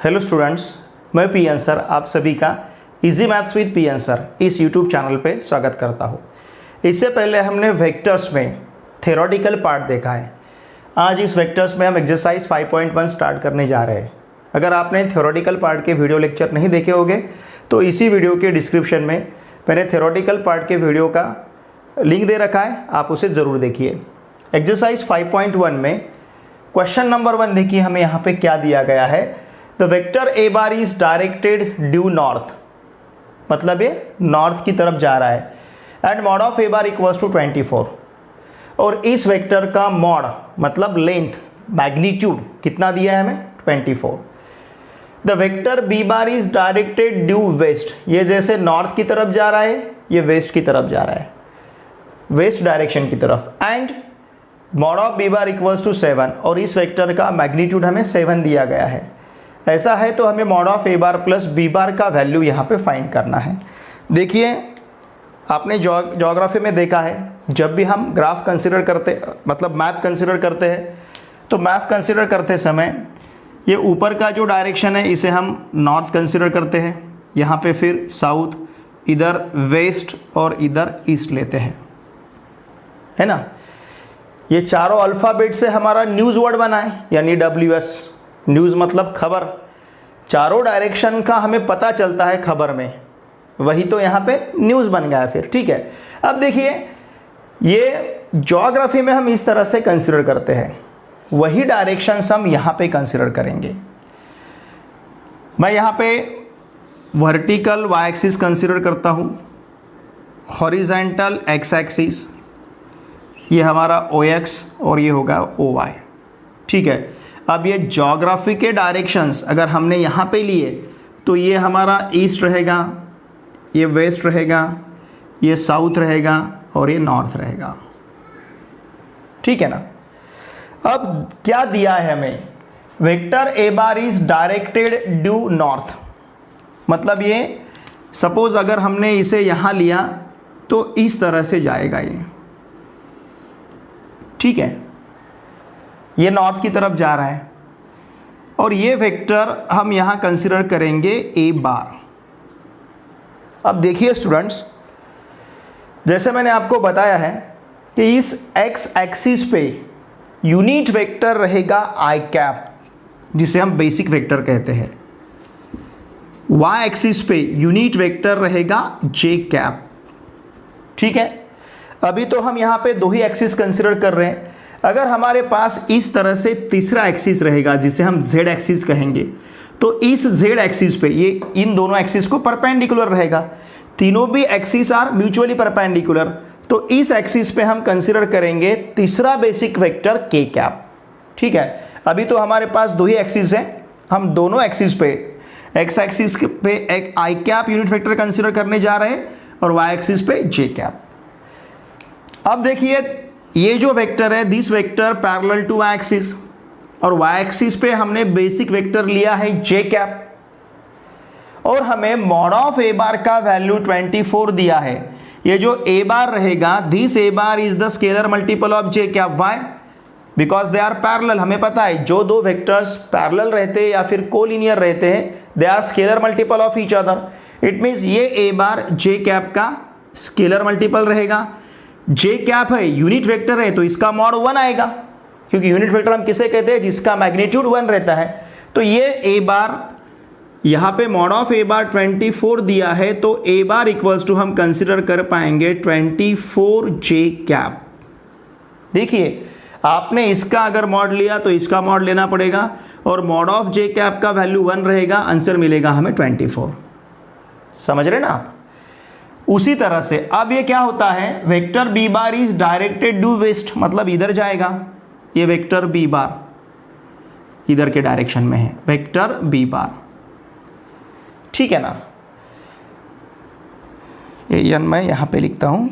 Hello students, मैं P N sir आप सभी का easy maths with P N sir इस यूट्यूब चैनल पे स्वागत करता हूँ। इससे पहले हमने वेक्टर्स में थ्योरेटिकल पार्ट देखा है। आज इस वेक्टर्स में हम एक्सरसाइज 5.1 स्टार्ट करने जा रहे हैं। अगर आपने थ्योरेटिकल पार्ट के वीडियो लेक्चर नहीं देखे होंगे तो इसी वीडियो के डिस्क्रिप्शन में मैंने थ्योरेटिकल पार्ट के वीडियो का लिंक दे रखा है, आप उसे ज़रूर देखिए। एक्सरसाइज 5.1 में क्वेश्चन नंबर 1 देखिए, हमें यहाँ पे क्या दिया गया है। The vector A bar is directed due north, मतलब ये नॉर्थ की तरफ जा रहा है। And mod of A bar equals to 24, और इस वेक्टर का मॉड मतलब लेंथ मैग्नीट्यूड कितना दिया है हमें 24। The vector B bar is directed due west, ये जैसे नॉर्थ की तरफ जा रहा है, ये वेस्ट की तरफ जा रहा है, वेस्ट डायरेक्शन की तरफ। And mod of B bar equals to 7, और इस वेक्टर का मैग्नीट्यूड हमें 7 दिया गया है। ऐसा है तो हमें mod of A bar plus b bar का वैल्यू यहाँ पे फाइंड करना है। देखिए, आपने ज्योग्राफी में देखा है, जब भी हम ग्राफ कंसिडर करते मतलब मैप कंसिडर करते हैं तो मैप कंसिडर करते समय ये ऊपर का जो डायरेक्शन है इसे हम नॉर्थ कंसिडर करते हैं, यहाँ पे फिर साउथ, इधर वेस्ट और इधर ईस्ट लेते हैं, है ना। ये चारों अल्फ़ाबेट से हमारा न्यूज़ वर्ड बना है, यानी WS, न्यूज़ मतलब खबर। चारों डायरेक्शन का हमें पता चलता है खबर में, वही तो यहाँ पे न्यूज़ बन गया फिर, ठीक है। अब देखिए, ये ज्योग्राफी में हम इस तरह से कंसिडर करते हैं, वही डायरेक्शंस हम यहाँ पे कंसिडर करेंगे। मैं यहाँ पे वर्टिकल y एक्सिस कंसिडर करता हूँ, हॉरिजेंटल x एक्सिस, ये हमारा OX और ये होगा OY, ठीक है। अब ये ज्योग्राफी के डायरेक्शंस अगर हमने यहाँ पे लिए तो ये हमारा ईस्ट रहेगा, ये वेस्ट रहेगा, ये साउथ रहेगा और ये नॉर्थ रहेगा, ठीक है ना। अब क्या दिया है हमें, vector A bar is directed due north, मतलब ये सपोज अगर हमने इसे यहाँ लिया तो इस तरह से जाएगा ये, ठीक है। ये नॉर्थ की तरफ जा रहा है और ये वेक्टर हम यहाँ कंसिडर करेंगे ए बार। अब देखिए स्टूडेंट्स, जैसे मैंने आपको बताया है कि इस एक्स एक्सिस पे यूनिट वेक्टर रहेगा आई कैप, जिसे हम बेसिक वेक्टर कहते हैं। वाई एक्सिस पे यूनिट वेक्टर रहेगा जे कैप, ठीक है। अभी तो हम यहाँ पे दो ही एक्सिस कंसिडर कर रहे हैं। अगर हमारे पास इस तरह से तीसरा एक्सिस रहेगा जिसे हम जेड एक्सिस कहेंगे, तो इस जेड एक्सिस पे ये इन दोनों एक्सिस को परपेंडिकुलर रहेगा, तीनों भी एक्सिस आर म्यूचुअली परपेंडिकुलर, तो इस एक्सिस पे हम कंसिडर करेंगे तीसरा बेसिक वेक्टर के कैप, ठीक है। अभी तो हमारे पास दो ही एक्सिस हैं, हम दोनों एक्सिस पे एक्स एक्सिस पे एक आई कैप यूनिट वेक्टर कंसिडर करने जा रहे हैं और वाई एक्सिस पे जे कैप। अब देखिए, ये जो वेक्टर है this vector parallel to y axis, और वाई एक्सिस पे हमने बेसिक वेक्टर लिया है जे कैप, और हमें मॉड ऑफ ए बार का वैल्यू 24 दिया है। ये जो ए बार रहेगा, this a bar is the scalar multiple of j cap. Why? Because they are parallel. हमें पता है जो दो वेक्टर्स पैरेलल रहते हैं या फिर कोलिनियर रहते हैं, they are scalar multiple of each other. It means ये ए बार जे कैप का स्केलर मल्टीपल रहेगा। जे कैप है, यूनिट वेक्टर है, तो इसका मॉड 1 आएगा, क्योंकि यूनिट वेक्टर हम किसे कहते हैं, जिसका मैग्नीट्यूड 1 रहता है। तो ये ए बार, यहाँ पे मॉड ऑफ ए बार 24 दिया है, तो ए बार इक्वल्स टू हम कंसिडर कर पाएंगे 24 जे कैप। देखिए, आपने इसका अगर मॉड लिया तो इसका मॉड लेना पड़ेगा, और मॉड ऑफ जे कैप का वैल्यू 1 रहेगा, आंसर मिलेगा हमें 24। समझ रहे ना आप। उसी तरह से अब ये क्या होता है, vector B bar is directed due west, मतलब इधर जाएगा। ये वेक्टर बी बार इधर के डायरेक्शन में है, वेक्टर बी बार, ठीक है ना। ये एन मैं यहां पे लिखता हूं,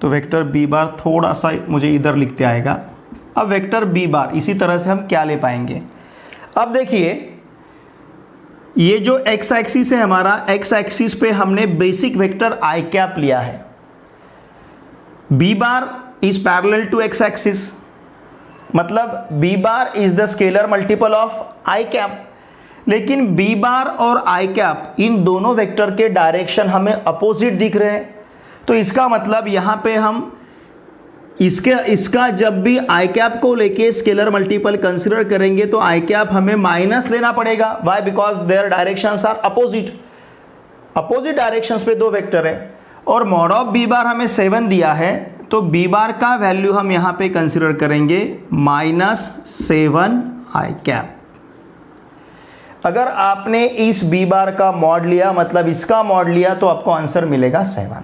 तो वेक्टर बी बार थोड़ा सा मुझे इधर लिखते आएगा। अब वेक्टर बी बार इसी तरह से हम क्या ले पाएंगे। अब देखिए, ये जो एक्स एक्सिस है हमारा, एक्स एक्सिस पे हमने बेसिक वेक्टर आई कैप लिया है। B bar is parallel to X axis, मतलब B bar is the scalar multiple of I cap. लेकिन बी बार और आई कैप इन दोनों वेक्टर के डायरेक्शन हमें अपोजिट दिख रहे हैं, तो इसका मतलब यहाँ पे हम इसका जब भी आई कैप को लेके स्केलर मल्टीपल कंसिडर करेंगे तो आई कैप हमें माइनस लेना पड़ेगा। Why? Because their directions are opposite directions पे दो वेक्टर है। और मॉड ऑफ बी बार हमें 7 दिया है, तो बी बार का वैल्यू हम यहाँ पे कंसिडर करेंगे -7 आई कैप। अगर आपने इस बी बार का मॉड लिया, मतलब इसका मॉड लिया, तो आपको आंसर मिलेगा 7।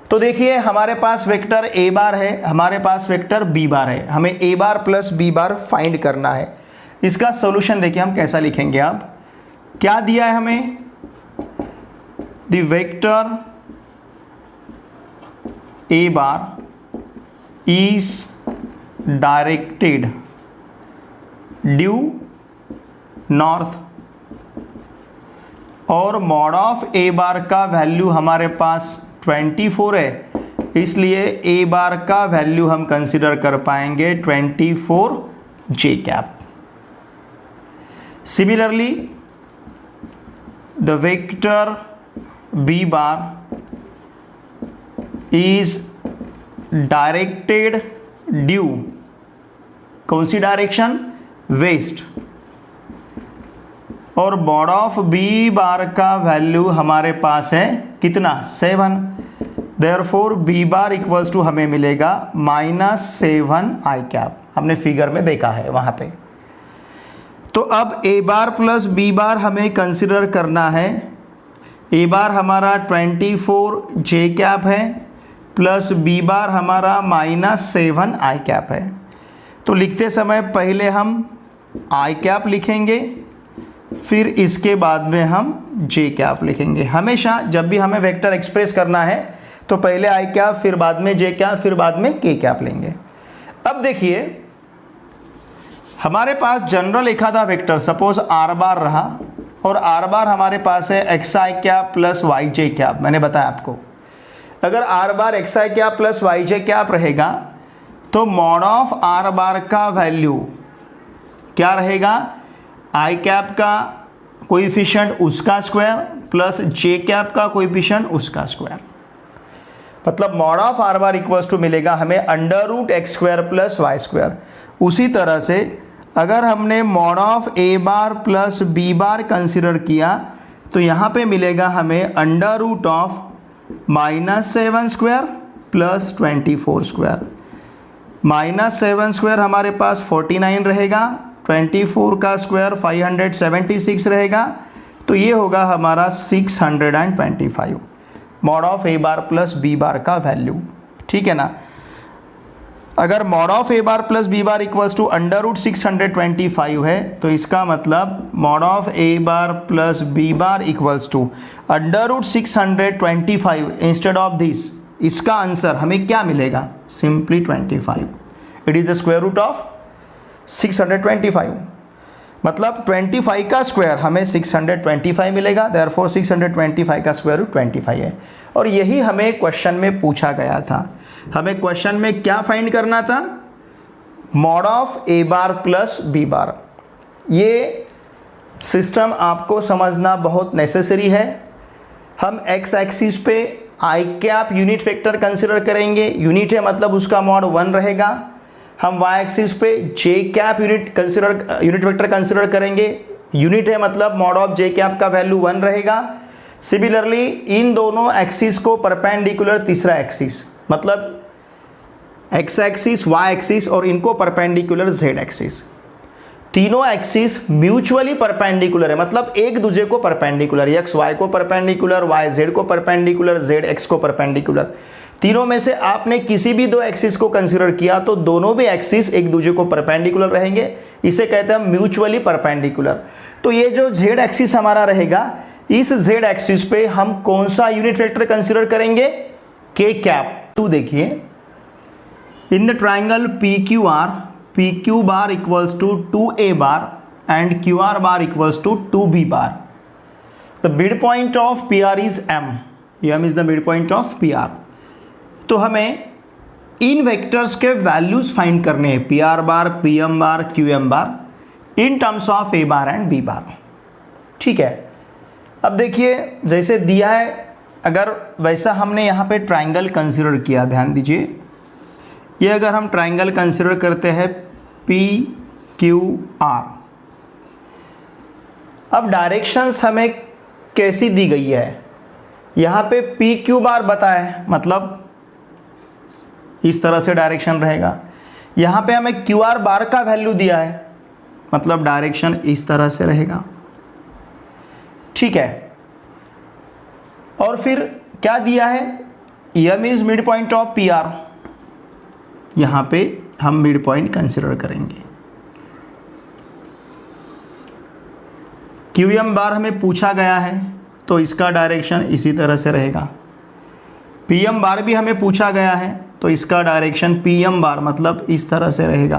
तो देखिए हमारे पास वेक्टर ए बार है, हमारे पास वेक्टर बी बार है, हमें ए bar plus b bar find करना है। इसका सॉल्यूशन देखिए हम कैसा लिखेंगे। आप क्या दिया है हमें? The vector A bar is directed due north, और मॉड ऑफ ए बार का वैल्यू हमारे पास 24 है, इसलिए ए बार का वैल्यू हम कंसिडर कर पाएंगे 24 J cap. Similarly the vector B bar is directed due, कौन सी डायरेक्शन? वेस्ट, और मॉड ऑफ बी बार का वैल्यू हमारे पास है कितना? 7। Therefore B bar equals to हमें मिलेगा -7 आई कैप। हमने फिगर में देखा है वहां पे। तो अब ए बार प्लस बी बार हमें कंसिडर करना है। ए बार हमारा 24 जे कैप है, प्लस बी बार हमारा -7 आई कैप है। तो लिखते समय पहले हम आई कैप लिखेंगे, फिर इसके बाद में हम जे कैप लिखेंगे। हमेशा जब भी हमें वेक्टर एक्सप्रेस करना है तो पहले आई कैप, फिर बाद में जे कैप, फिर बाद में के कैप लेंगे। अब देखिए हमारे पास जनरल एक आधा वेक्टर सपोज आर बार रहा, और आर बार हमारे पास है एक्स आई कैप प्लस वाई जे कैप। मैंने बताया आपको, अगर are bar x I cap plus Y J cap रहेगा तो मॉड ऑफ आर बार का वैल्यू क्या रहेगा? आई कैप का कोएफिशिएंट उसका स्क्वायर प्लस जे कैप का कोएफिशिएंट उसका स्क्वायर। मतलब mod of r bar equals to मिलेगा हमें √x² प्लस वाई स्क्वायर। उसी तरह से अगर हमने mod of A bar plus b bar consider किया तो यहाँ पे मिलेगा हमें √(-7² प्लस 24² -7² हमारे पास 49 रहेगा, 24 का स्क्वायर 576 रहेगा, तो ये होगा हमारा 625 mod of A bar plus b bar का वैल्यू। ठीक है ना? अगर mod of A bar plus b bar equals to √625 है तो इसका मतलब mod of A bar plus b bar equals to √625 instead of this. इसका आंसर हमें क्या मिलेगा? Simply 25। It is the square root of 625। मतलब 25 का स्क्वायर हमें 625 मिलेगा, देयरफॉर 625 का स्क्वायर रूट 25 है। और यही हमें क्वेश्चन में पूछा गया था। हमें क्वेश्चन में क्या फाइंड करना था? Mod of A bar plus b bar. ये सिस्टम आपको समझना बहुत नेसेसरी है। हम एक्स एक्सिस पे आई कैप यूनिट वेक्टर कंसिडर करेंगे, यूनिट है मतलब उसका मॉड 1 रहेगा। हम वाई एक्सिस पे जे कैप यूनिट वेक्टर कंसिडर करेंगे, यूनिट है मतलब मॉड ऑफ जे कैप का वैल्यू 1 रहेगा। सिमिलरली इन दोनों एक्सिस को परपेंडिकुलर तीसरा एक्सिस, मतलब एक्स एक्सिस, वाई एक्सिस और इनको परपेंडिकुलर जेड एक्सिस, तीनों एक्सिस म्यूचुअली परपेंडिकुलर है, मतलब एक दूसरे को परपेंडिकुलर, एक्स वाई को परपेंडिकुलर, वाई जेड को परपेंडिकुलर, जेड एक्स को परपेंडिकुलर। तीनों में से आपने किसी भी दो एक्सिस को कंसीडर किया तो दोनों भी एक्सिस एक दूसरे को परपेंडिकुलर रहेंगे, इसे कहते हैं म्यूचुअली परपेंडिकुलर। तो ये जो जेड एक्सिस हमारा रहेगा, इस जेड एक्सिस पे हम कौन सा यूनिट वेक्टर कंसीडर करेंगे? के कैप। टू देखिए, in the triangle PQR, PQ bar equals to 2A bar and QR bar equals to 2B bar. The mid point of PR is M, M is the mid point of PR। तो हमें इन vectors के values find करने हैं, p r bar, p M bar, q M bar in terms of A bar and B bar. ठीक है, अब देखिए जैसे दिया है, अगर वैसा हमने यहाँ पे ट्राइंगल कंसीडर किया, ध्यान दीजिए, ये अगर हम ट्राइंगल कंसीडर करते हैं पी क्यू आर, अब डायरेक्शंस हमें कैसी दी गई है, यहाँ पे पी क्यू बार बताए, मतलब इस तरह से डायरेक्शन रहेगा। यहाँ पे हमें क्यू आर बार का वैल्यू दिया है, मतलब डायरेक्शन इस तरह से रहेगा। ठीक है, और फिर क्या दिया है, m is mid point of p r, यहाँ पे हम मिड पॉइंट कंसिडर करेंगे। क्यू एम बार हमें पूछा गया है तो इसका डायरेक्शन इसी तरह से रहेगा। पी एम बार भी हमें पूछा गया है तो इसका डायरेक्शन पी एम बार मतलब इस तरह से रहेगा।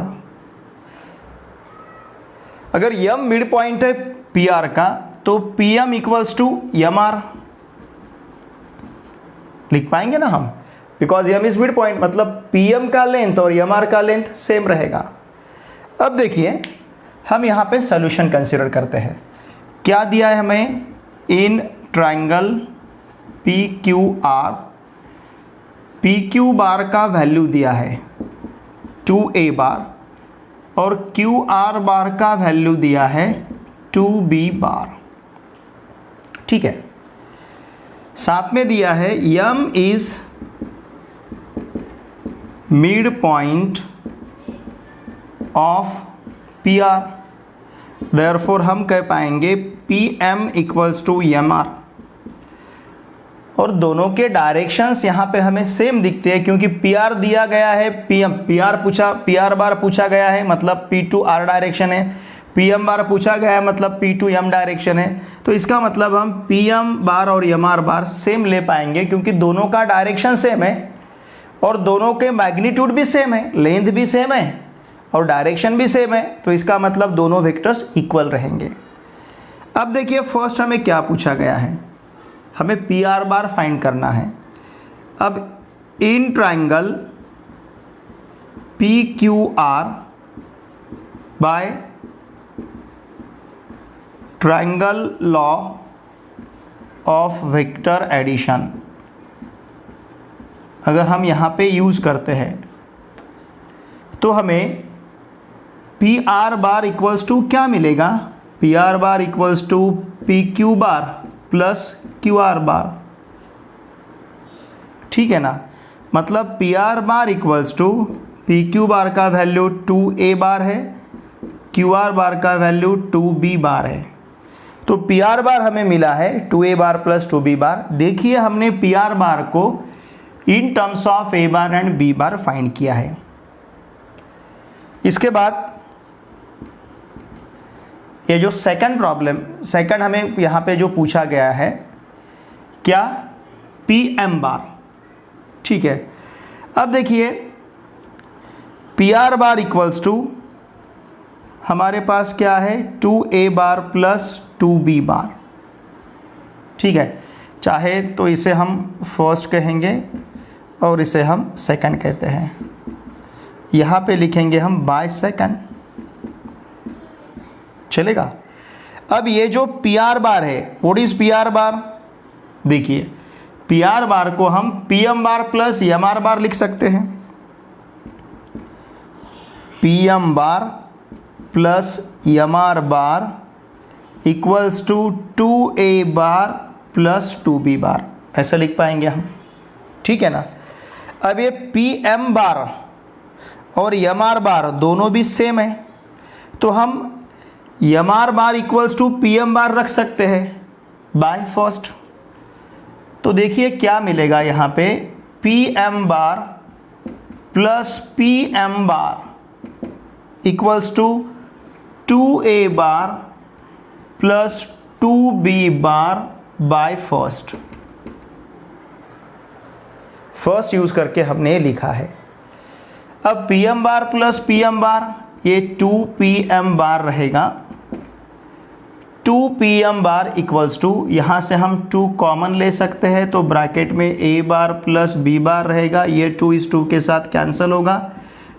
अगर एम मिड पॉइंट है पी आर का तो p m equals to m r लिख पाएंगे ना हम, because m is mid point, मतलब पी एम का लेंथ और एम आर का लेंथ सेम रहेगा। अब देखिए हम यहाँ पे सॉल्यूशन कंसिडर करते हैं। क्या दिया है हमें, इन triangle P q are, P Q bar का वैल्यू दिया है 2a बार और क्यू आर बार का वैल्यू दिया है 2b बार। ठीक है, साथ में दिया है m is mid point of p r, therefore हम कह पाएंगे p m equals to m r. और दोनों के डायरेक्शंस यहाँ पे हमें सेम दिखते हैं क्योंकि पी आर दिया गया है p m, p r bar पूछा गया है मतलब पी टू आर डायरेक्शन है, पी एम बार पूछा गया है मतलब पी टू एम डायरेक्शन है। तो इसका मतलब हम पी एम बार और एम आर बार सेम ले पाएंगे क्योंकि दोनों का डायरेक्शन सेम है और दोनों के मैग्नीट्यूड भी सेम है, लेंथ भी सेम है और डायरेक्शन भी सेम है, तो इसका मतलब दोनों वेक्टर्स इक्वल रहेंगे। अब देखिए फर्स्ट हमें क्या पूछा गया है, हमें पी आर बार फाइंड करना है। अब in triangle P q r by triangle law of vector addition, अगर हम यहाँ पे यूज़ करते हैं तो हमें p r bar equals to क्या मिलेगा, p r bar equals to P Q bar plus q r bar. ठीक है ना, मतलब p r bar equals to P Q bar का वैल्यू 2a बार है, क्यू आर बार का वैल्यू 2b बार है। तो पी आर बार हमें मिला है 2a बार प्लस 2b बार। देखिए हमने पी आर बार को इन terms of a bar and b bar find किया है। इसके बाद ये जो सेकंड हमें यहाँ पे जो पूछा गया है क्या, पी एम बार। ठीक है, अब देखिए p r bar equals to हमारे पास क्या है 2a बार प्लस 2b बार। ठीक है, चाहे तो इसे हम फर्स्ट कहेंगे और इसे हम सेकंड कहते हैं, यहाँ पे लिखेंगे हम बाय सेकंड, चलेगा। अब ये जो पी आर बार है, what is p r bar, देखिए पी आर बार को हम p M bar plus m are bar लिख सकते हैं, p M bar plus m are bar equals to 2a bar plus 2b bar, ऐसा लिख पाएंगे हम। ठीक है ना, अब ये पी एम बार और एम आर बार दोनों भी सेम है तो हम M are bar equals to P M bar रख सकते हैं बाय फर्स्ट। तो देखिए क्या मिलेगा यहाँ पे, p M bar plus p M bar equals to 2a bar plus 2b bar by first use करके हमने लिखा है। अब p M bar plus p M bar ये 2pm बार रहेगा 2pm बार इक्वल्स टू, यहाँ से हम 2 कॉमन ले सकते हैं तो ब्रैकेट में a बार प्लस b बार रहेगा, ये 2 इस 2 के साथ कैंसिल होगा,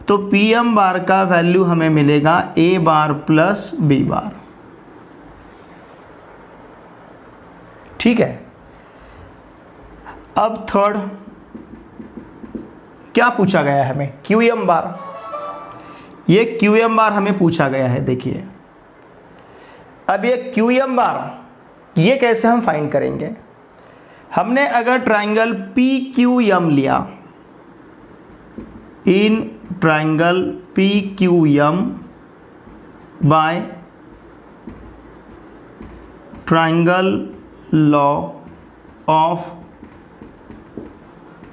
तो pm बार का वैल्यू हमें मिलेगा a बार प्लस b बार। ठीक है, अब थर्ड क्या पूछा गया है हमें, qm बार। ये qm बार हमें पूछा गया है। देखिए अब ये qm बार ये कैसे हम फाइंड करेंगे। हमने अगर ट्राइंगल PQM लिया, in triangle PQM by triangle law of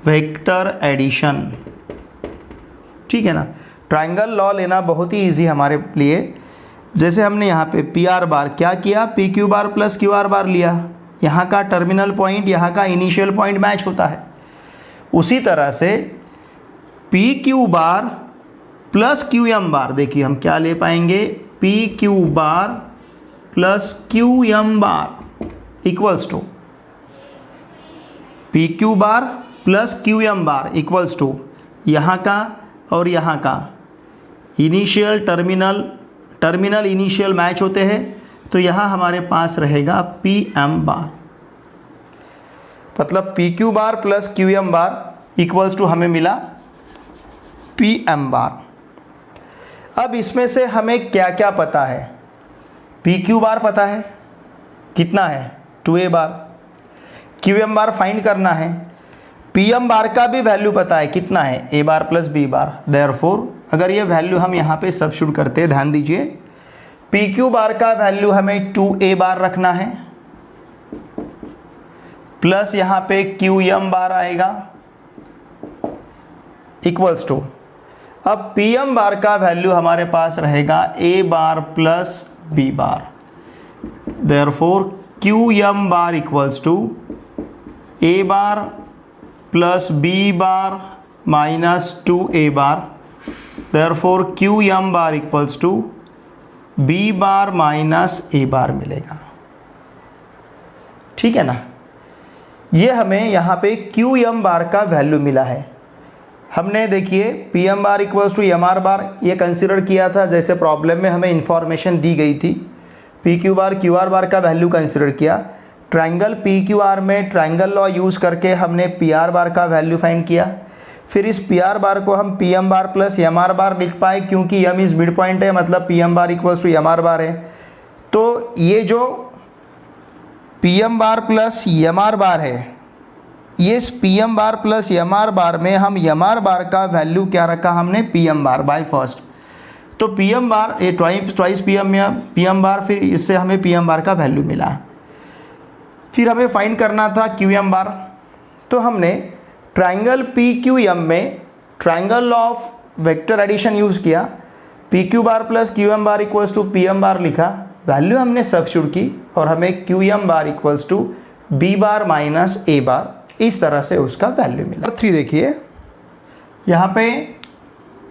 vector addition, ठीक है ना। ट्राइंगल लॉ लेना बहुत ही इजी हमारे लिए। जैसे हमने यहाँ पे पी आर बार क्या किया, P Q bar plus q r बार लिया, यहाँ का टर्मिनल पॉइंट यहाँ का इनिशियल पॉइंट मैच होता है। उसी तरह से P Q bar plus Q M bar, देखिए हम क्या ले पाएंगे, P Q bar plus Q M bar equals to P Q bar plus Q M bar equals to यहाँ का और यहाँ का इनिशियल टर्मिनल इनिशियल मैच होते हैं, तो यहाँ हमारे पास रहेगा पी एम बार, मतलब p Q bar plus Q M bar equals to हमें मिला पी एम बार। अब इसमें से हमें क्या क्या पता है, पी क्यू बार पता है कितना है 2a बार, क्यू एम बार फाइंड करना है, पी एम बार का भी वैल्यू पता है कितना है a bar plus b bar. Therefore अगर ये वैल्यू हम यहाँ पे सब्स्टिट्यूट करते हैं, ध्यान दीजिए, पी क्यू बार का वैल्यू हमें 2a बार रखना है प्लस यहाँ पे क्यू एम बार आएगा इक्वल्स टू, अब पी एम बार का वैल्यू हमारे पास रहेगा a bar plus b bar. Therefore q M bar equals to a bar plus b bar minus 2a bar. Therefore q M bar equals to b bar minus a bar मिलेगा। ठीक है ना, ये हमें यहाँ पे क्यू एम बार का value मिला है। हमने देखिए p M bar equals to m are bar ये कंसिडर किया था, जैसे प्रॉब्लम में हमें इंफॉर्मेशन दी गई थी, P Q bar Q r बार का वैल्यू कंसिडर किया। ट्राइंगल पी क्यू आर में ट्राइंगल लॉ यूज़ करके हमने पी आर बार का वैल्यू फाइंड किया। फिर इस पी आर बार को हम p M bar plus m are bar लिख पाए, क्योंकि एम इज मिड पॉइंट है, मतलब p M bar equals to m are bar है। तो ये जो p M bar plus m are bar है, ये p M bar plus m are bar में हम एम आर बार का वैल्यू क्या रखा हमने, p M bar by first. तो पी एम बार ये ट्वाइस पी एम बार, फिर इससे हमें पी एम बार का वैल्यू मिला। फिर हमें फाइंड करना था क्यू एम बार, तो हमने ट्राइंगल पी क्यू एम में triangle law of vector addition use किया, P Q bar plus Q M bar equals to P M bar लिखा, वैल्यू हमने सब्स्टिट्यूट की और हमें Q M bar equals to B bar minus A bar, इस तरह से उसका वैल्यू मिला। 3 देखिए यहाँ पे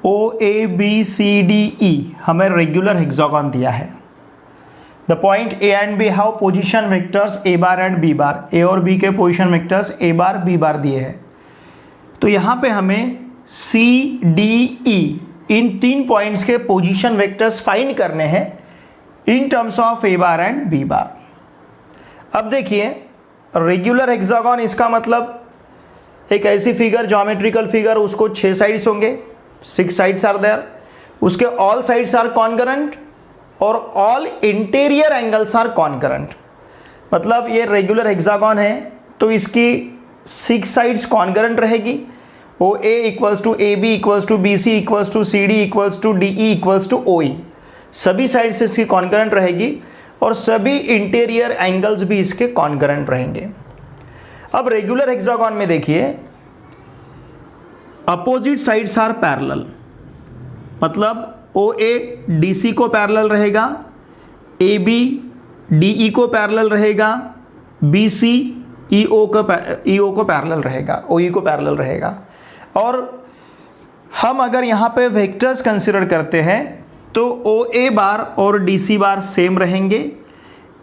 ओ A B C D E हमें रेगुलर हेक्सागोन दिया है। The point A and B have position vectors A bar and B bar, A और बी के पोजीशन वेक्टर्स ए बार बी बार दिए हैं। तो यहाँ पे हमें सी डी ई इन 3 पॉइंट्स के पोजीशन वेक्टर्स फाइंड करने हैं in terms of A bar and B bar. अब देखिए रेगुलर हेक्सागोन, इसका मतलब एक ऐसी फिगर, ज्योमेट्रिकल फिगर, उसको 6 साइड्स होंगे, 6 साइड्स आर देयर, उसके ऑल साइड्स आर कॉन्करेंट और all interior angles are concurrent. मतलब ये रेगुलर हेक्सागोन है तो इसकी 6 साइड्स कॉन्करेंट रहेगी, O A equals to A B equals to B C equals to C D equals to D E equals to O E, सभी sides इसकी concurrent रहेगी और सभी इंटीरियर एंगल्स भी इसके कॉन्करेंट रहेंगे। अब रेगुलर हेक्सागोन में देखिए अपोजिट साइड्स आर पैरेलल, मतलब ओ ए डी सी को पैरेलल रहेगा, ए बी डी ई को पैरेलल रहेगा, बी सी ई ओ को पैरेलल रहेगा, ओ ई को पैरेलल रहेगा। और हम अगर यहाँ पे वेक्टर्स कंसिडर करते हैं तो ओ ए बार और डी सी बार सेम रहेंगे,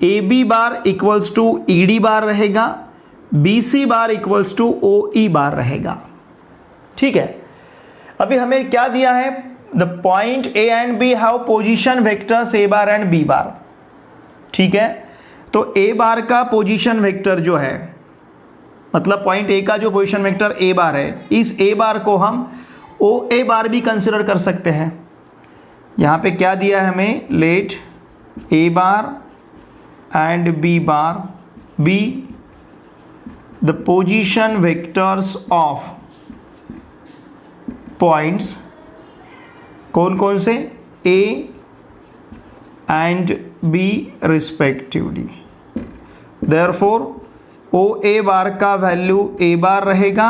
a B bar equals to e D bar रहेगा, b c bar equals to O E bar रहेगा। ठीक है, अभी हमें क्या दिया है, the point A and B have position vectors A bar and B bar. ठीक है, तो ए बार का पोजीशन वेक्टर जो है, मतलब पॉइंट ए का जो पोजीशन वेक्टर ए बार है, इस ए बार को हम ओ ए बार भी कंसिडर कर सकते हैं। यहाँ पे क्या दिया है हमें, let A bar and B bar be the position vectors of points, कौन कौन से, A and B respectively. Therefore O A bar का वैल्यू ए बार रहेगा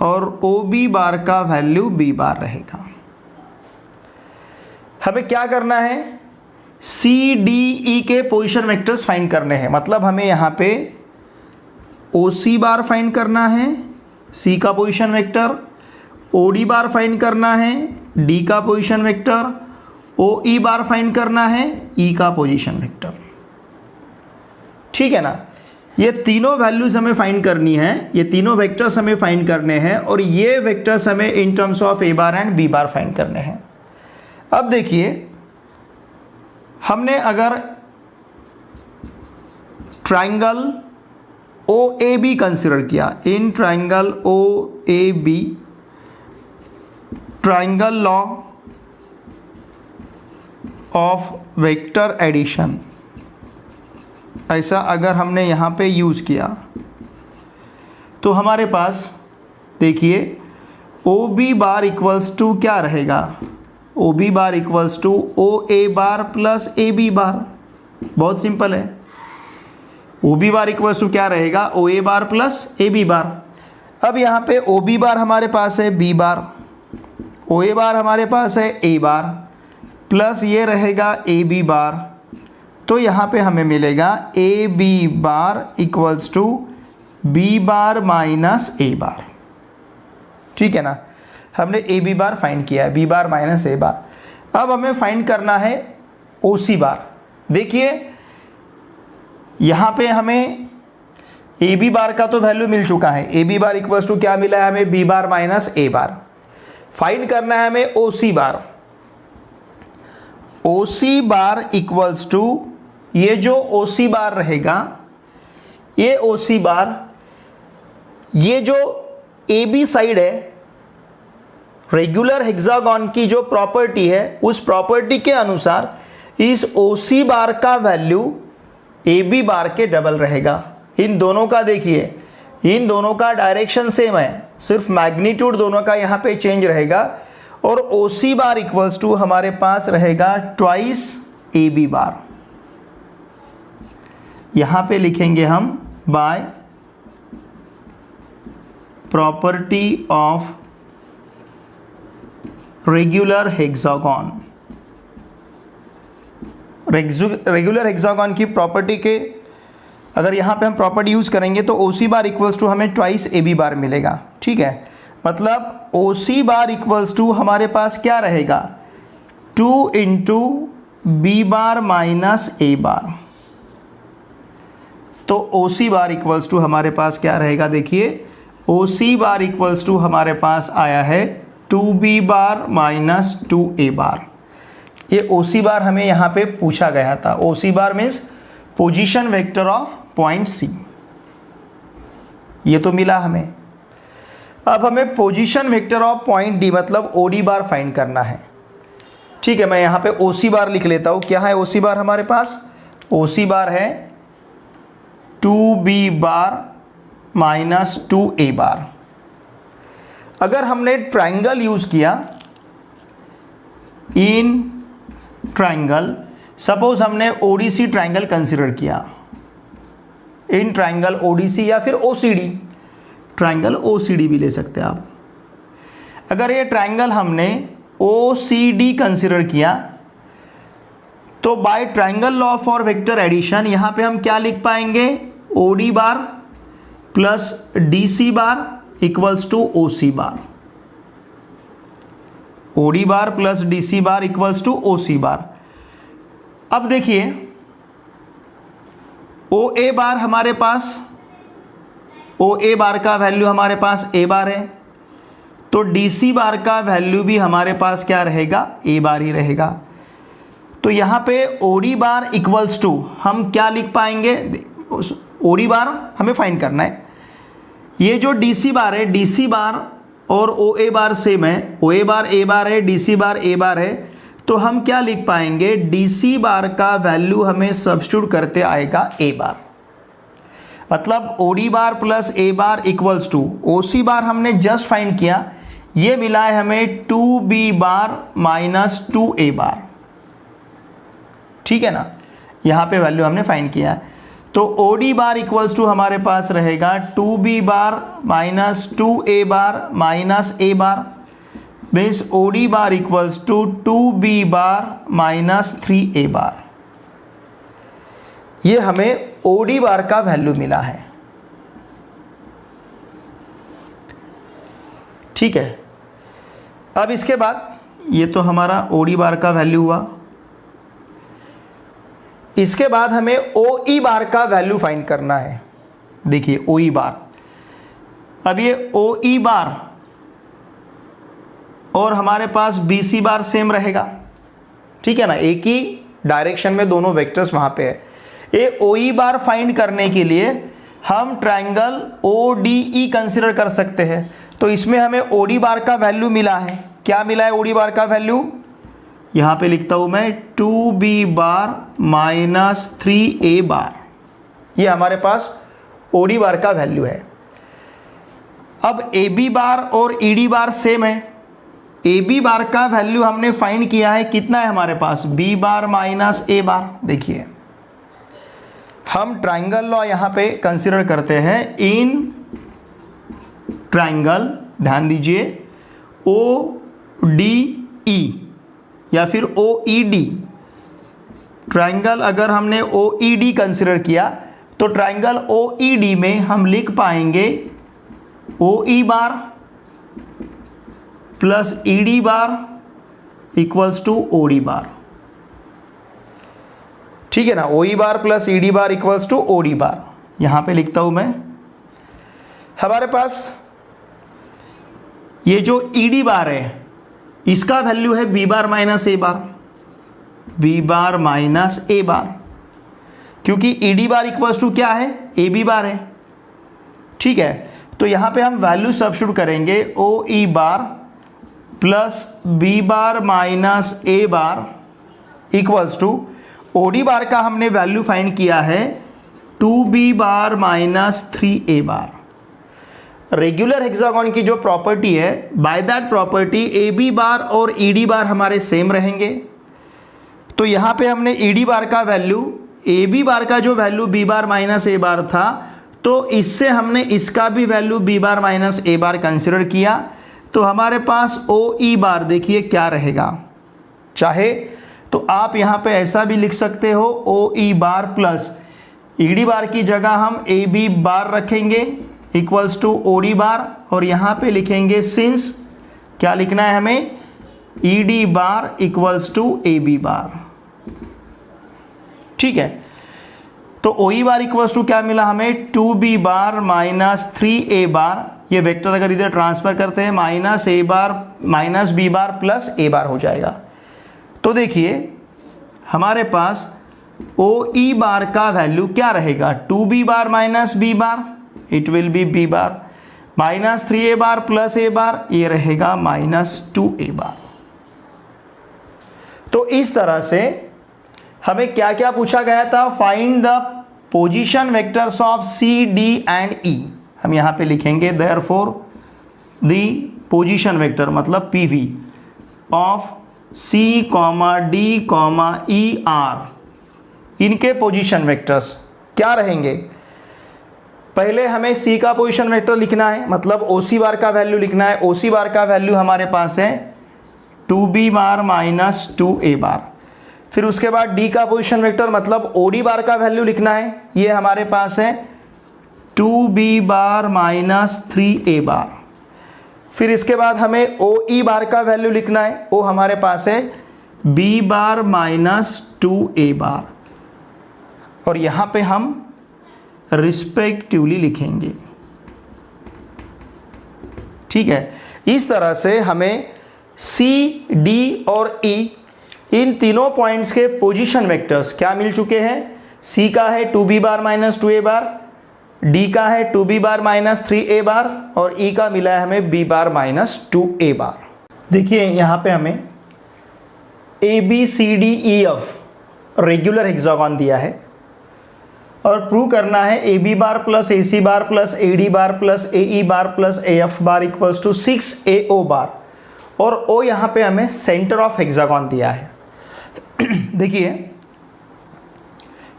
और ओ बी बार का वैल्यू बी बार रहेगा। हमें क्या करना है, सी डी ई के पोजीशन वेक्टर्स फाइंड करने हैं। मतलब हमें यहाँ पे ओ सी बार फाइंड करना है, सी का position vector, O D bar find करना है, डी का पोजीशन वेक्टर, ओ ई बार फाइंड करना है, ई का पोजीशन वेक्टर। ठीक है ना, ये तीनों वैल्यूज हमें फाइंड करनी है, ये तीनों वेक्टर्स हमें फाइंड करने हैं और ये वेक्टर्स हमें in terms of A bar and B bar find करने हैं। अब देखिए, हमने अगर triangle O A B consider किया, in triangle O A B, triangle law of vector addition, ऐसा अगर हमने यहाँ पे यूज़ किया तो हमारे पास देखिए o b bar equals to क्या रहेगा, o b bar equals to o A bar plus a B bar. बहुत सिंपल है, o b bar equals to क्या रहेगा, ओ ए bar plus a B bar. अब यहाँ पे ओ बी बार हमारे पास है बी बार, ओ ए बार हमारे पास है ए बार, प्लस ये रहेगा ए बी बार। तो यहाँ पे हमें मिलेगा A B bar equals to B bar minus A bar. ठीक है ना, हमने ए बी बार फाइंड किया है, बी बार माइनस ए बार। अब हमें फाइंड करना है ओ सी बार। देखिए यहाँ पे हमें ए बी बार का तो वैल्यू मिल चुका है, a B bar equals to क्या मिला है हमें, बी बार माइनस ए बार। फाइंड करना है हमें ओ सी बार। ओ सी बार इक्वल्स टू, ये जो ओ सी बार रहेगा, ये ओ सी बार, ये जो ए बी साइड है, रेगुलर हेक्सागोन की जो प्रॉपर्टी है, उस प्रॉपर्टी के अनुसार इस ओ सी बार का वैल्यू ए बी बार के डबल रहेगा। इन दोनों का देखिए, इन दोनों का डायरेक्शन सेम है, सिर्फ मैग्नीट्यूड दोनों का यहाँ पे चेंज रहेगा। और ओ सी बार इक्वल्स टू हमारे पास रहेगा ट्वाइस ए बी बार। यहाँ पे लिखेंगे हम by property of regular hexagon. Regular hexagon की प्रॉपर्टी के अगर यहाँ पे हम प्रॉपर्टी यूज़ करेंगे तो o C bar equals to हमें ट्वाइस ए बी बार मिलेगा। ठीक है, मतलब ओ सी बार इक्वल्स टू हमारे पास क्या रहेगा, 2 इंटू बी बार माइनस ए बार। तो o C bar equals to हमारे पास क्या रहेगा, देखिए ओ सी बार इक्वल्स टू हमारे पास आया है 2b बार माइनस 2a बार। ये ओ सी बार हमें यहाँ पे पूछा गया था। O C bar means position vector of point C, ये तो मिला हमें। अब हमें position vector of point D मतलब ओ डी बार फाइंड करना है। ठीक है, मैं यहाँ पे ओ सी बार लिख लेता हूँ। क्या है ओ सी बार हमारे पास, ओ सी बार है 2b बार माइनस 2a बार। अगर हमने ट्राइंगल यूज़ किया, इन ट्राइंगल, सपोज हमने ओडीसी ट्राइंगल कंसिडर किया, इन ट्राइंगल ओडीसी या फिर ओसीडी, ट्राइंगल ओसीडी भी ले सकते हैं आप। अगर ये ट्राइंगल हमने ओसीडी कंसिडर किया तो by triangle law for vector addition यहाँ पे हम क्या लिख पाएंगे, O D bar plus D C bar equals to O C bar. O D bar plus D C bar equals to O C bar. अब देखिए ओ ए बार हमारे पास, ओ ए बार का वैल्यू हमारे पास ए बार है, तो डी सी बार का वैल्यू भी हमारे पास क्या रहेगा, ए बार ही रहेगा। तो यहाँ पे o D bar equals to हम क्या लिख पाएंगे, ओ डी बार हमें फाइंड करना है। ये जो डी सी बार है, डी सी बार और ओ ए बार सेम है, ओ ए बार है, डी सी बार ए बार है, तो हम क्या लिख पाएंगे, डी सी बार का वैल्यू हमें सब्स्टिट्यूट करते आएगा ए बार। मतलब O D bar plus A bar equals to ओ सी बार हमने जस्ट फाइंड किया, ये मिला है हमें 2b बार माइनस 2a बार। ठीक है ना, यहाँ पे वैल्यू हमने फाइंड किया है। तो o D bar equals to हमारे पास रहेगा 2b bar minus 2a bar minus a bar, means o D bar equals to 2b bar minus 3a bar. ये हमें ओ डी बार का वैल्यू मिला है। ठीक है, अब इसके बाद ये तो हमारा ओ डी बार का वैल्यू हुआ। इसके बाद हमें ओ ई बार का वैल्यू फाइंड करना है। देखिए ओ ई बार, अब ये ओ ई बार और हमारे पास बी सी बार सेम रहेगा। ठीक है ना, एक ही डायरेक्शन में दोनों वेक्टर्स वहां पे है। ये ओ ई बार फाइंड करने के लिए हम triangle o d e consider कर सकते हैं। तो इसमें हमें ओ डी बार का वैल्यू मिला है। क्या मिला है ओ डी बार का वैल्यू, यहाँ पे लिखता हूँ मैं 2b bar minus 3a bar, ये हमारे पास ओ डी बार का वैल्यू है। अब ए बी बार और ई डी बार सेम है। ए बी बार का वैल्यू हमने फाइंड किया है, कितना है हमारे पास, b बार माइनस a बार। देखिए हम ट्राइंगल लॉ यहाँ पे कंसिडर करते हैं। इन ट्राइंगल, ध्यान दीजिए, ओ डी ई या फिर ओ ई डी, ट्राइंगल अगर हमने ओ ई डी कंसिडर किया तो ट्राइंगल ओ ई डी में हम लिख पाएंगे O E bar plus E D bar equals to O D bar. ठीक है ना, O E bar plus E D bar equals to O D bar. यहां पे लिखता हूं मैं, हमारे पास ये जो ई डी बार है इसका वैल्यू है b बार माइनस ए बार, b बार माइनस ए बार, क्योंकि e D bar equals to क्या है, ए बी बार है। ठीक है, तो यहां पे हम वैल्यू सब्स्टिट्यूट करेंगे, O E bar plus b bar minus A bar equals to O D bar का हमने वैल्यू फाइंड किया है 2b bar minus 3a bar. Regular hexagon की जो प्रॉपर्टी है, by that property A B bar और E D बार हमारे same रहेंगे। तो यहाँ पे हमने ई डी बार का वैल्यू, ए बी बार का जो वैल्यू b बार माइनस ए बार था, तो इससे हमने इसका भी वैल्यू b बार माइनस ए बार कंसिडर किया। तो हमारे पास ओ ई बार देखिए क्या रहेगा, चाहे तो आप यहाँ पे ऐसा भी लिख सकते हो, ओ ई बार प्लस ई डी बार की जगह हम ए बी बार रखेंगे equals to O D bar, और यहाँ पे लिखेंगे सिंस, क्या लिखना है हमें, e D bar equals to A B bar. ठीक है, तो ओ ई बार इक्वल्स टू क्या मिला हमें, 2b bar minus 3a bar. ये वेक्टर अगर इधर ट्रांसफर करते हैं माइनस ए बार माइनस बी बार प्लस ए बार हो जाएगा। तो देखिए हमारे पास ओ ई बार का वैल्यू क्या रहेगा, 2b bar minus B bar, it will be b bar minus 3a bar plus a bar, ये रहेगा माइनस 2a बार। तो इस तरह से हमें क्या क्या पूछा गया था, find the position vectors of C D and E. हम यहां पे लिखेंगे देयरफॉर द पोजीशन वेक्टर मतलब pv of C comma D comma E are, इनके पोजीशन वेक्टर्स क्या रहेंगे। पहले हमें C का पोजीशन वेक्टर लिखना है, मतलब OC बार का वैल्यू लिखना है। OC बार का वैल्यू हमारे पास है 2b बार माइनस 2a बार। फिर उसके बाद D का पोजीशन वेक्टर मतलब OD बार का वैल्यू लिखना है, ये हमारे पास है 2b बार माइनस 3a बार। फिर इसके बाद हमें OE बार का वैल्यू लिखना है, वो हमारे पास है b बार माइनस 2a बार। और यहाँ पे हम रिस्पेक्टिवली लिखेंगे। ठीक है, इस तरह से हमें सी, डी और ई इन तीनों पॉइंट्स के पोजीशन वेक्टर्स क्या मिल चुके हैं। सी का है 2b बार माइनस 2a बार, डी का है 2b बार माइनस 3a बार और ई का मिला है हमें b बार माइनस 2a बार। देखिए यहाँ पे हमें a B C D E f regular hexagon दिया है और प्रूव करना है a B bar plus a c bar plus a d bar plus a e bar plus a f bar equals to 6AO bar, और O यहाँ पे हमें centre of hexagon दिया है। देखिए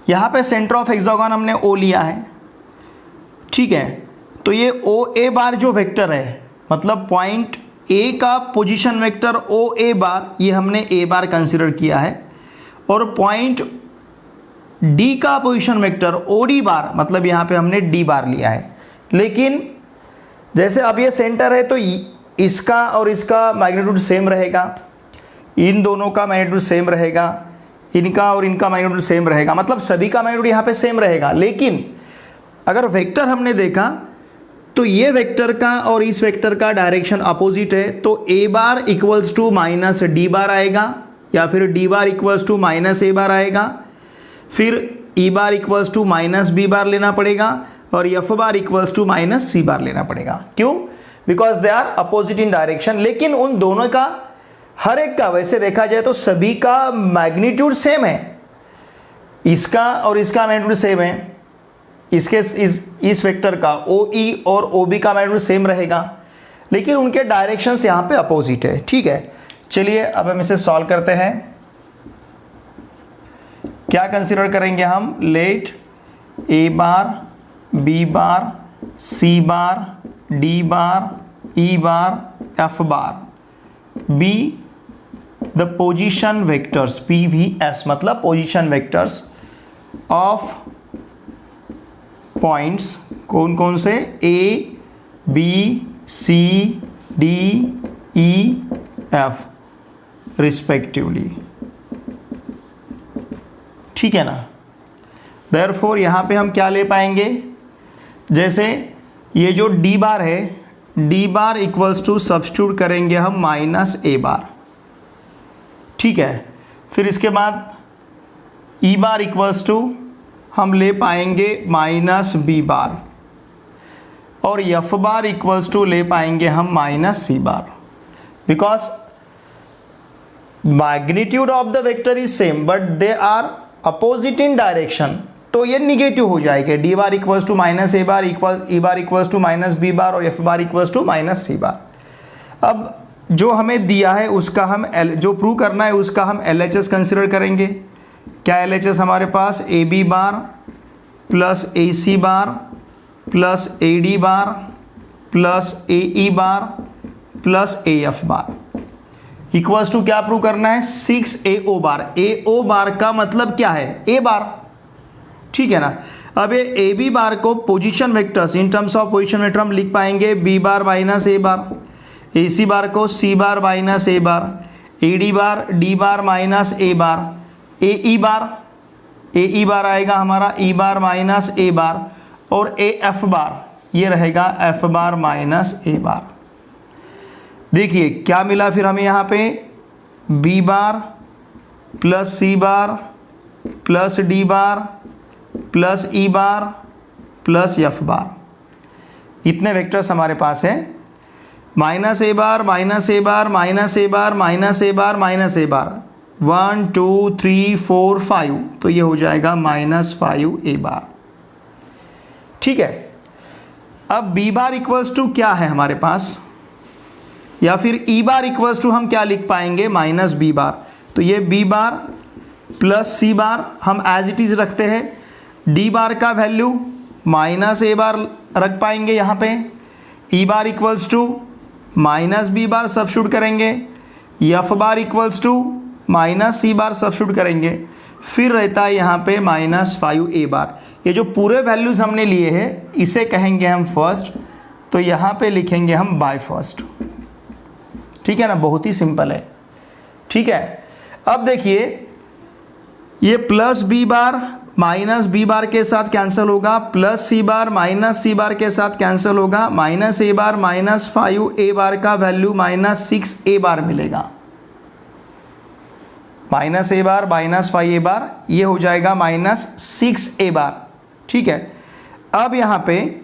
यहाँ पे सेंटर ऑफ हेक्सागोन हमने O लिया है। ठीक है, तो ये OA बार जो वेक्टर है, मतलब पॉइंट A का पोजीशन वेक्टर OA बार, ये हमने A बार कंसिडर किया है, और पॉइंट D का पोजीशन वेक्टर OD बार, मतलब यहाँ पे हमने D बार लिया है। लेकिन जैसे अब ये सेंटर है तो इसका और इसका मैग्नीट्यूड सेम रहेगा, इन दोनों का मैग्नीट्यूड सेम रहेगा, इनका और इनका मैग्नीट्यूड सेम रहेगा, मतलब सभी का मैग्नीट्यूड यहाँ पे सेम रहेगा। लेकिन अगर वेक्टर हमने देखा तो ये वेक्टर का और इस वेक्टर का डायरेक्शन अपोजिट है, तो A bar equals to minus D bar आएगा, या फिर D bar equals to minus A bar आएगा, फिर E bar equals to minus B bar लेना पड़ेगा, और F bar equals to minus C bar लेना पड़ेगा। क्यों? Because they are opposite in direction. लेकिन उन दोनों का, हर एक का वैसे देखा जाए तो सभी का मैग्नीट्यूड सेम है, इसका और इसका मैग्नीट्यूड सेम है, इसके इस वेक्टर का OE और OB का मैग्नीट्यूड सेम रहेगा, लेकिन उनके डायरेक्शंस यहाँ पे अपोजिट है। ठीक है, चलिए अब हम इसे सॉल्व करते हैं। क्या कंसीडर करेंगे हम? Let A bar, B bar, C bar, D bar, E bar, F bar be the position vectors PVS, मतलब पोजीशन वेक्टर्स ऑफ पॉइंट्स कौन कौन से? A, B, C, D, E, F respectively. ठीक है ना? देयरफॉर यहाँ पे हम क्या ले पाएंगे? जैसे ये जो D बार है, D bar equals to substitute करेंगे हम माइनस A बार। ठीक है, फिर इसके बाद E बार इक्वल्स टू हम ले पाएंगे माइनस B बार, और F बार इक्वल्स टू ले पाएंगे हम minus C bar. Because magnitude of the vector is same but they are opposite in direction, तो ये निगेटिव हो जाएगा। D bar equals to minus A bar equal, E bar equals to minus B bar, और F bar equals to minus C bar. अब जो हमें दिया है उसका हम जो प्रूव करना है उसका हम LHS कंसिडर करेंगे। क्या LHS हमारे पास? AB bar plus AC bar plus AD bar plus AE bar plus AF bar equals to क्या प्रूव करना है? 6AO बार। AO बार का मतलब क्या है? A बार। ठीक है ना? अब ये AB बार को position vectors, in terms of position vector हम लिख पाएंगे B bar minus A bar, AC बार को C bar minus A bar, AD bar D bar minus A bar, AE बार आएगा हमारा E बार माइनस A बार, और AF बार ये रहेगा F bar minus A बार। देखिए क्या मिला फिर हमें यहाँ पे? B बार प्लस C बार प्लस D बार प्लस E बार प्लस F बार। इतने वेक्टर्स हमारे पास हैं। Minus A bar minus A bar minus A bar minus A bar minus A बार, 1 2 3 4 5, तो ये हो जाएगा माइनस 5A बार। ठीक है, अब B बार इक्वल्स टू क्या है हमारे पास, या फिर E बार इक्वल्स टू हम क्या लिख पाएंगे? माइनस B बार। तो ये B बार प्लस C बार हम एज इट इज रखते हैं। D बार का वैल्यू माइनस A बार रख पाएंगे यहाँ पे। E bar equals to minus B bar substitute करेंगे, F bar equals to minus C bar substitute करेंगे, फिर रहता है यहाँ पे माइनस 5A बार। ये जो पूरे वैल्यूज़ हमने लिए हैं इसे कहेंगे हम फर्स्ट, तो यहाँ पे लिखेंगे हम बाय फर्स्ट। ठीक है ना? बहुत ही सिंपल है। ठीक है, अब देखिए ये plus B bar minus B bar के साथ कैंसिल होगा, प्लस सी बार माइनस सी बार के साथ कैंसिल होगा, माइनस ए बार माइनस 5 ए बार का वैल्यू माइनस 6 ए बार मिलेगा। माइनस ए बार माइनस 5 ए बार ये हो जाएगा माइनस 6 ए बार। ठीक है, अब यहाँ पे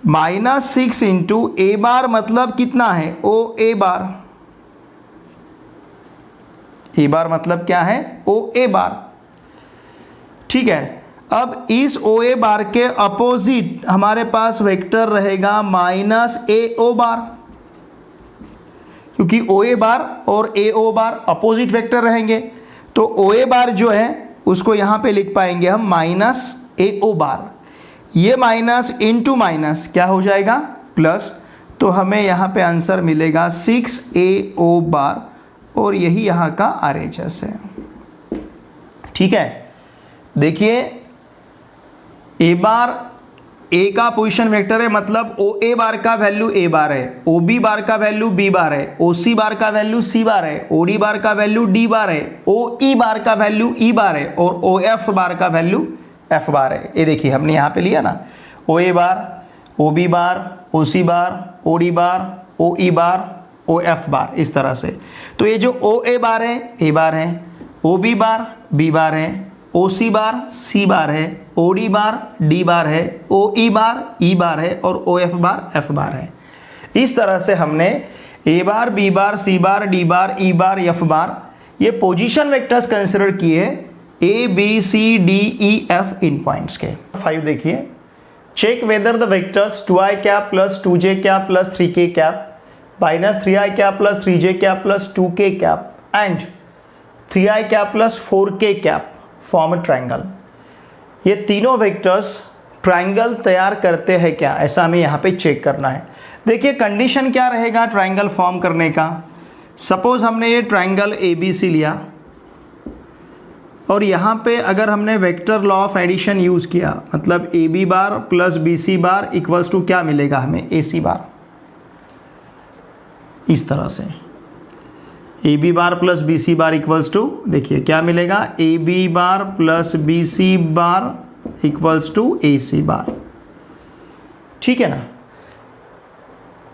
माइनस 6 इंटू ए बार मतलब कितना है, ओ ए बार। ए बार मतलब क्या है, ओ ए बार। ठीक है, अब इस ओ ए बार के अपोजिट हमारे पास वेक्टर रहेगा माइनस ए ओ बार, क्योंकि ओ ए बार और ए ओ बार अपोजिट वेक्टर रहेंगे। तो ओ ए बार जो है उसको यहाँ पे लिख पाएंगे हम माइनस ए ओ बार। ये माइनस इंटू माइनस क्या हो जाएगा, प्लस। तो हमें यहाँ पे आंसर मिलेगा 6 ए ओ बार, और यही यहाँ का RHS है। ठीक है, देखिए ए बार ए का पोजीशन वेक्टर है, मतलब ओ ए बार का वैल्यू ए बार है, ओ बी बार का वैल्यू बी बार है, ओ सी बार का वैल्यू सी बार है, ओ डी बार का वैल्यू डी बार है, ओ ई बार का वैल्यू ई बार है, और ओ एफ बार का वैल्यू एफ बार है। ये देखिए हमने यहाँ पे लिया ना, ओ ए बार, ओ बी बार, ओ सी बार, ओ डी बार, ओ ई बार, ओ एफ बार, इस तरह से। तो ये जो ओ ए बार है ए बार है, ओ बी बार बी बार है, ओ सी बार सी बार है, ओ डी बार डी बार है, ओ ई बार ई बार है, और ओ एफ बार है। इस तरह से हमने A bar B bar C bar D bar E bar F bar ये पोजीशन वेक्टर्स कंसिडर किए A B C D E F इन पॉइंट्स के। 5 देखिए, check whether the vectors 2i cap plus 2j cap plus 3k cap minus 3i cap plus 3j cap plus 2k cap and 3i cap plus 4k cap form a triangle. ये तीनों vectors triangle तैयार करते हैं क्या, ऐसा हमें यहाँ पे चेक करना है। देखिए कंडीशन क्या रहेगा ट्रायंगल फॉर्म करने का। सपोज हमने ये ट्रायंगल ABC लिया, और यहाँ पे अगर हमने vector law of addition use किया, मतलब AB bar plus BC bar equals to क्या मिलेगा हमें, AC बार। इस तरह से AB bar plus BC bar equals to, देखिए क्या मिलेगा, AB bar plus BC bar equals to AC bar. ठीक है ना।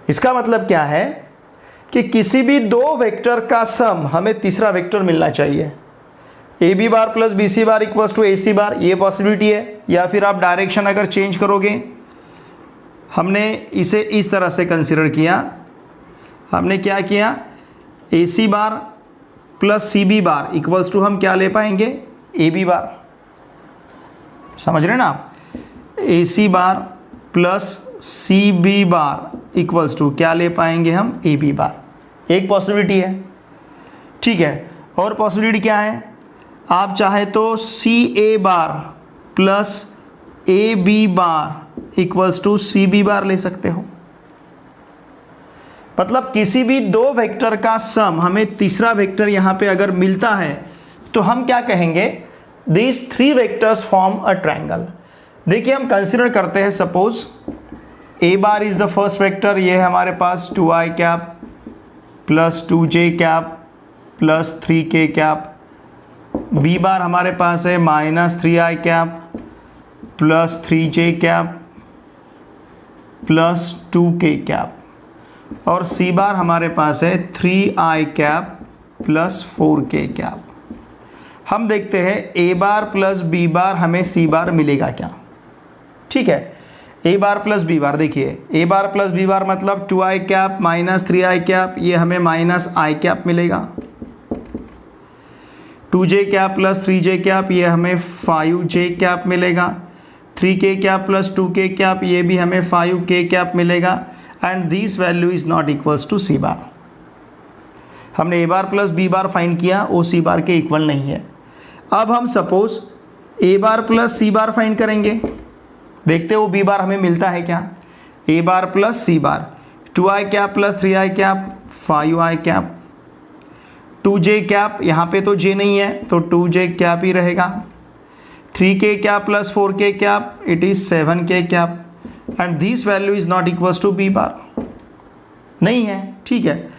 इसका मतलब क्या है कि किसी भी दो वेक्टर का सम हमें तीसरा वेक्टर मिलना चाहिए। AB bar plus BC bar equals to AC bar, ये पॉसिबिलिटी है। या फिर आप डायरेक्शन अगर चेंज करोगे, हमने इसे इस तरह से कंसिडर किया, हमने क्या किया, AC bar plus CB bar equals to हम क्या ले पाएंगे, AB बार। समझ रहे ना आप, AC bar plus CB bar equals to क्या ले पाएंगे हम, AB बार। एक पॉसिबिलिटी है। ठीक है, और पॉसिबिलिटी क्या है, आप चाहे तो CA bar plus AB bar equals to CB bar ले सकते हो। मतलब किसी भी दो वेक्टर का सम हमें तीसरा वेक्टर यहाँ पे अगर मिलता है तो हम क्या कहेंगे, this 3 vectors form a triangle. देखिए हम कंसिडर करते हैं, suppose A bar is the first vector, ये है हमारे पास 2i cap plus 2j cap plus 3k cap. B बार हमारे पास है minus 3i cap plus 3j cap plus 2k cap, और C बार हमारे पास है 3i cap plus 4k cap. हम देखते हैं A बार प्लस B बार हमें C बार मिलेगा क्या। ठीक है, A बार प्लस B बार, देखिए A बार प्लस B बार मतलब 2i cap minus 3i cap, ये हमें माइनस i कैप मिलेगा। 2j cap plus 3j cap, ये हमें 5j कैप मिलेगा। 3k cap plus 2k cap, ये भी हमें 5k कैप मिलेगा। And this value is not equals to C bar. हमने A bar plus B bar find किया, वो C बार के इक्वल नहीं है। अब हम suppose A bar plus C bar find करेंगे, देखते हो B बार हमें मिलता है क्या। A bar plus C bar 2i cap plus 3i cap 5i cap, 2j cap, यहाँ पे तो j नहीं है तो 2j कैप ही रहेगा। 3k cap plus 4k cap, it is 7k cap, and this value is not equals to B bar, नहीं है। ठीक है,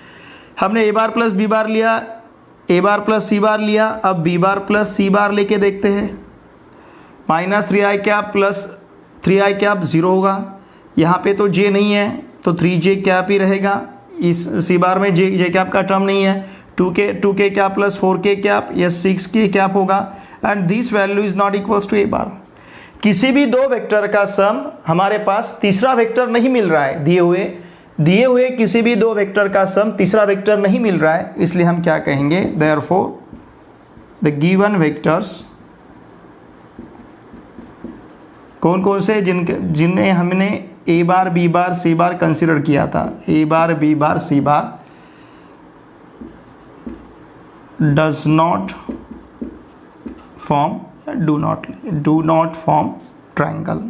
हमने A bar plus B bar लिया, A bar plus C bar लिया, अब B bar plus C bar लेके देखते हैं। Minus 3i cap plus 3i cap 0 होगा। यहाँ पे तो j नहीं है तो 3j कैप ही रहेगा। इस सी बार में j कैप का टर्म नहीं है। 2k cap plus 4k cap, यह 6k कैप होगा। And this value is not equals to a bar. किसी भी दो वेक्टर का सम, हमारे पास तीसरा वेक्टर नहीं मिल रहा है, दिए हुए किसी भी दो वेक्टर का सम तीसरा वेक्टर नहीं मिल रहा है, इसलिए हम क्या कहेंगे, देयरफॉर द गिवन वेक्टर्स, कौन कौन से जिन्हें हमने A bar B bar C bar consider किया था, A bar B bar C bar does not form, do not form triangle.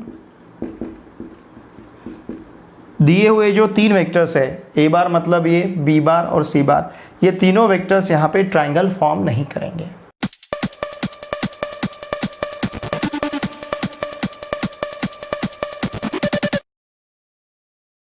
दिए हुए जो तीन वेक्टर्स है, ए बार मतलब ये, बी बार और सी बार, ये तीनों वेक्टर्स यहाँ पे ट्रायंगल फॉर्म नहीं करेंगे।